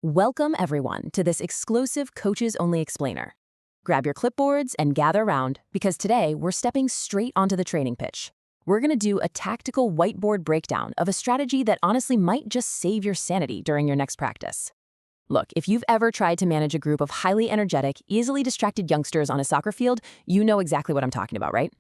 Welcome, everyone, to this exclusive Coaches Only Explainer. Grab your clipboards and gather around, because today we're stepping straight onto the training pitch. We're going to do a tactical whiteboard breakdown of a strategy that honestly might just save your sanity during your next practice. Look, if you've ever tried to manage a group of highly energetic, easily distracted youngsters on a soccer field, you know exactly what I'm talking about, right?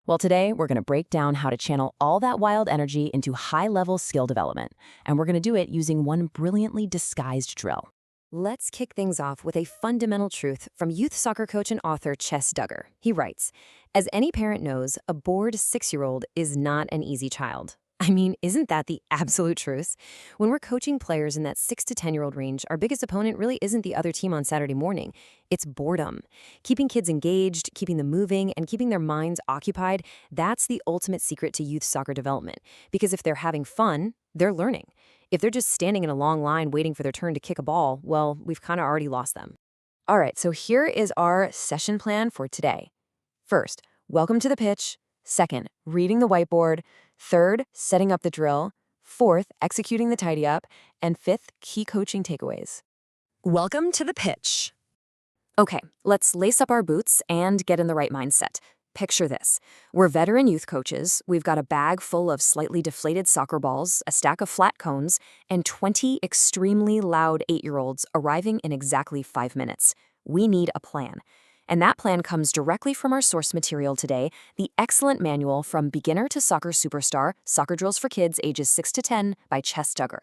Well, today we're going to break down how to channel all that wild energy into high-level skill development, and we're going to do it using one brilliantly disguised drill. Let's kick things off with a fundamental truth from youth soccer coach and author Chess Duggar. He writes, "As any parent knows, a bored 6-year-old is not an easy child." I mean, isn't that the absolute truth? When we're coaching players in that 6 to 10-year-old range, our biggest opponent really isn't the other team on Saturday morning. It's boredom. Keeping kids engaged, keeping them moving, and keeping their minds occupied, that's the ultimate secret to youth soccer development. Because if they're having fun, they're learning. If they're just standing in a long line waiting for their turn to kick a ball, well, we've kind of already lost them. All right, so here is our session plan for today. First, welcome to the pitch. Second, reading the whiteboard. Third, setting up the drill. Fourth, executing the tidy up. And fifth, key coaching takeaways. Welcome to the pitch. Okay, let's lace up our boots and get in the right mindset. Picture this. We're veteran youth coaches. We've got a bag full of slightly deflated soccer balls, a stack of flat cones, and 20 extremely loud 8-year-olds arriving in exactly 5 minutes. We need a plan. And that plan comes directly from our source material today, the excellent manual From Beginner to Soccer Superstar, Soccer Drills for Kids Ages 6 to 10 by Chess Duggar.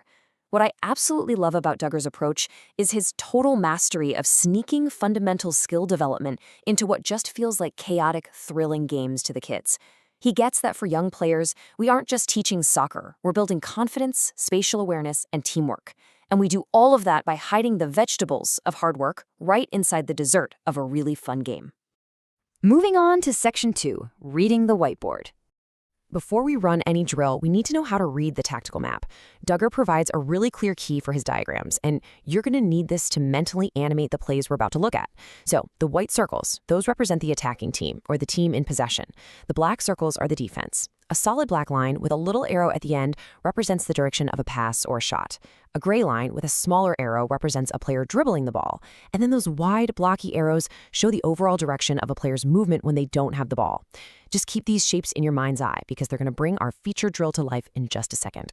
What I absolutely love about Duggar's approach is his total mastery of sneaking fundamental skill development into what just feels like chaotic, thrilling games to the kids. He gets that for young players, we aren't just teaching soccer, we're building confidence, spatial awareness, and teamwork. And we do all of that by hiding the vegetables of hard work right inside the dessert of a really fun game. Moving on to Section 2, reading the whiteboard. Before we run any drill, we need to know how to read the tactical map. Duggar provides a really clear key for his diagrams, and you're going to need this to mentally animate the plays we're about to look at. So, the white circles, those represent the attacking team, or the team in possession. The black circles are the defense. A solid black line with a little arrow at the end represents the direction of a pass or a shot. A gray line with a smaller arrow represents a player dribbling the ball. And then those wide, blocky arrows show the overall direction of a player's movement when they don't have the ball. Just keep these shapes in your mind's eye because they're going to bring our feature drill to life in just a second.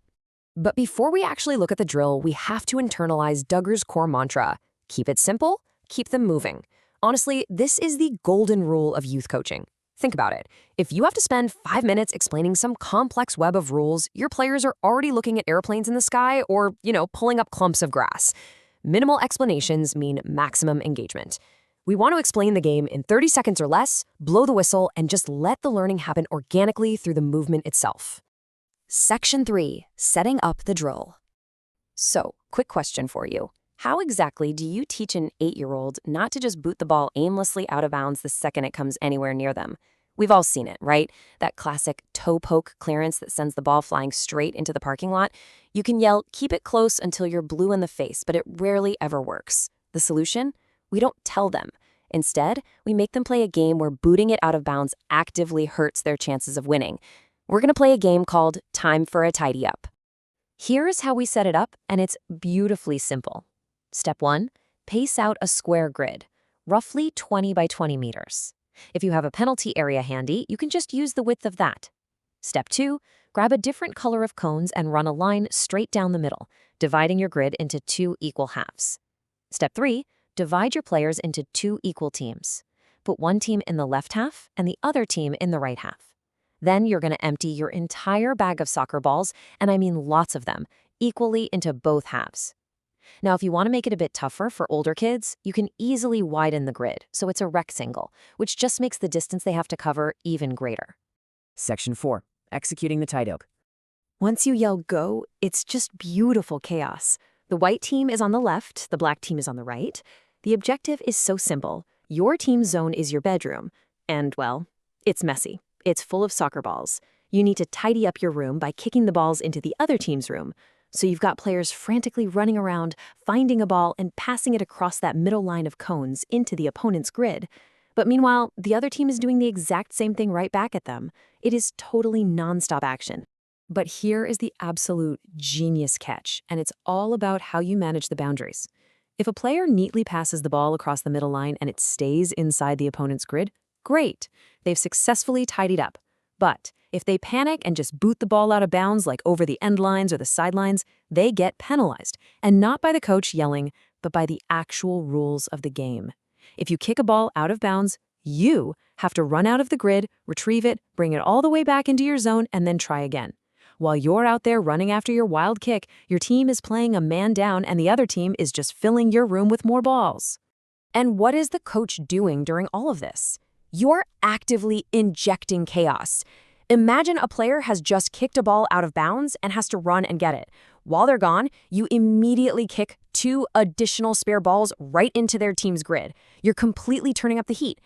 But before we actually look at the drill, we have to internalize Duggar's core mantra: keep it simple, keep them moving. Honestly, this is the golden rule of youth coaching. Think about it. If you have to spend 5 minutes explaining some complex web of rules, your players are already looking at airplanes in the sky or, pulling up clumps of grass. Minimal explanations mean maximum engagement. We want to explain the game in 30 seconds or less, blow the whistle, and just let the learning happen organically through the movement itself. Section 3, setting up the drill. So, quick question for you. How exactly do you teach an 8-year-old not to just boot the ball aimlessly out of bounds the second it comes anywhere near them? We've all seen it, right? That classic toe poke clearance that sends the ball flying straight into the parking lot. You can yell, "Keep it close," until you're blue in the face, but it rarely ever works. The solution? We don't tell them. Instead, we make them play a game where booting it out of bounds actively hurts their chances of winning. We're going to play a game called Time for a Tidy Up. Here's how we set it up, and it's beautifully simple. Step 1, pace out a square grid, roughly 20 by 20 meters. If you have a penalty area handy, you can just use the width of that. Step 2, grab a different color of cones and run a line straight down the middle, dividing your grid into 2 equal halves. Step 3, divide your players into 2 equal teams. Put one team in the left half and the other team in the right half. Then you're going to empty your entire bag of soccer balls, and I mean lots of them, equally into both halves. Now, if you want to make it a bit tougher for older kids, you can easily widen the grid, so it's a rectangle, which just makes the distance they have to cover even greater. Section 4, executing the tidy up. Once you yell go, it's just beautiful chaos. The white team is on the left, the black team is on the right. The objective is so simple. Your team's zone is your bedroom. And, well, it's messy. It's full of soccer balls. You need to tidy up your room by kicking the balls into the other team's room. So you've got players frantically running around, finding a ball and passing it across that middle line of cones into the opponent's grid. But meanwhile, the other team is doing the exact same thing right back at them. It is totally nonstop action. But here is the absolute genius catch, and it's all about how you manage the boundaries. If a player neatly passes the ball across the middle line and it stays inside the opponent's grid, great. They've successfully tidied up. But if they panic and just boot the ball out of bounds like over the end lines or the sidelines, they get penalized. And not by the coach yelling, but by the actual rules of the game. If you kick a ball out of bounds, you have to run out of the grid, retrieve it, bring it all the way back into your zone, and then try again. While you're out there running after your wild kick, your team is playing a man down and the other team is just filling your room with more balls. And what is the coach doing during all of this? You're actively injecting chaos. Imagine a player has just kicked a ball out of bounds and has to run and get it. While they're gone, you immediately kick 2 additional spare balls right into their team's grid. You're completely turning up the heat.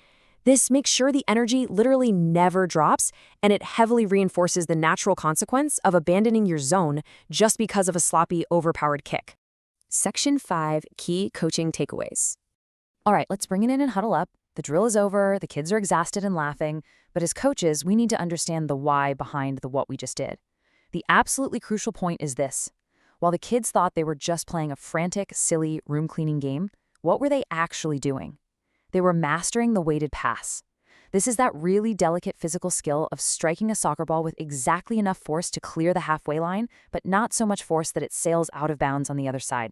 This makes sure the energy literally never drops, and it heavily reinforces the natural consequence of abandoning your zone just because of a sloppy, overpowered kick. Section 5, Key Coaching Takeaways. All right, let's bring it in and huddle up. The drill is over, the kids are exhausted and laughing, but as coaches, we need to understand the why behind the what we just did. The absolutely crucial point is this. While the kids thought they were just playing a frantic, silly, room-cleaning game, what were they actually doing? They were mastering the weighted pass. This is that really delicate physical skill of striking a soccer ball with exactly enough force to clear the halfway line, but not so much force that it sails out of bounds on the other side.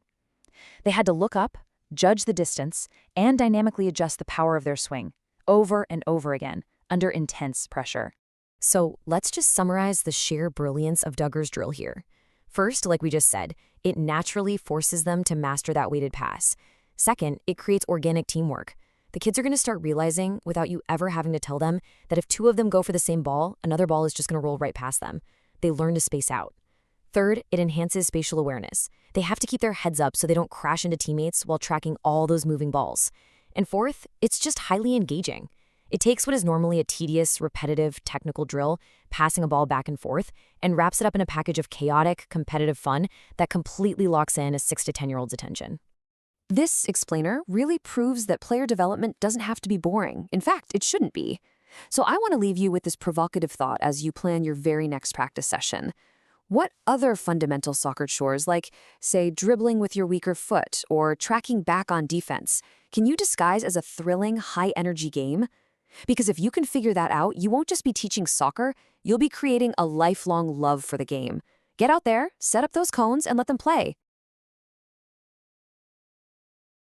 They had to look up, judge the distance, and dynamically adjust the power of their swing, over and over again, under intense pressure. So let's just summarize the sheer brilliance of Duggar's drill here. First, like we just said, it naturally forces them to master that weighted pass. Second, it creates organic teamwork. The kids are going to start realizing, without you ever having to tell them, that if 2 of them go for the same ball, another ball is just going to roll right past them. They learn to space out. Third, it enhances spatial awareness. They have to keep their heads up so they don't crash into teammates while tracking all those moving balls. And fourth, it's just highly engaging. It takes what is normally a tedious, repetitive, technical drill, passing a ball back and forth, and wraps it up in a package of chaotic, competitive fun that completely locks in a 6 to 10-year-old's attention. This explainer really proves that player development doesn't have to be boring. In fact, it shouldn't be. So I want to leave you with this provocative thought as you plan your very next practice session. What other fundamental soccer chores, like, say, dribbling with your weaker foot or tracking back on defense, can you disguise as a thrilling, high-energy game? Because if you can figure that out, you won't just be teaching soccer, you'll be creating a lifelong love for the game. Get out there, set up those cones, and let them play.